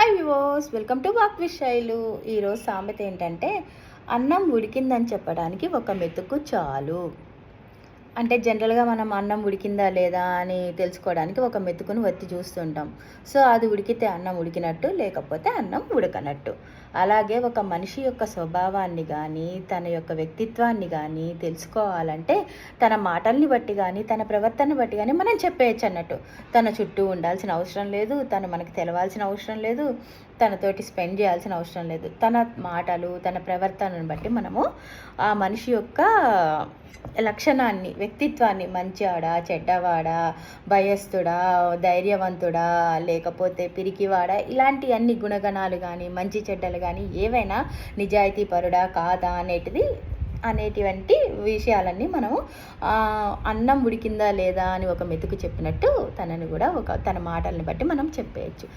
Hi వివోస్, welcome to walk with Shailu. ఈరోజు సామెత ఏంటంటే అన్నం ఉడికిందని చెప్పడానికి ఒక మెతుకు చాలు. అంటే జనరల్‌గా మనం అన్నం ఉడికిందా లేదా అని తెలుసుకోవడానికి ఒక మెతుకుని వత్తి చూస్తుంటాం. సో, అది ఉడికితే అన్నం ఉడికినట్టు, లేకపోతే అన్నం ఉడకనట్టు. అలాగే ఒక మనిషి యొక్క స్వభావాన్ని గానీ, తన యొక్క వ్యక్తిత్వాన్ని గానీ తెలుసుకోవాలంటే తన మాటల్ని బట్టి గానీ, తన ప్రవర్తనని బట్టి గానీ మనం చెప్పేయొచ్చన్నట్టు. తన చుట్టూ ఉండాల్సిన అవసరం లేదు. తను మనకు తెలవాల్సిన అవసరం లేదు. తనతోటి స్పెండ్ చేయాల్సిన అవసరం లేదు. తన మాటలు, తన ప్రవర్తనను బట్టి మనము ఆ మనిషి యొక్క లక్షణాన్ని, వ్యక్తిత్వాన్ని మంచివాడా, చెడ్డవాడా, భయస్థుడా, ధైర్యవంతుడా, లేకపోతే పిరికివాడా, ఇలాంటి అన్ని గుణగణాలు కానీ, మంచి చెడ్డలు కానీ ఏవైనా, నిజాయితీపరుడా కాదా అనేటువంటి విషయాలన్నీ మనము అన్నం ఉడికిందా లేదా అని ఒక మెతుకు చెప్పినట్టు తనని కూడా తన మాటల్ని బట్టి మనం చెప్పేయచ్చు.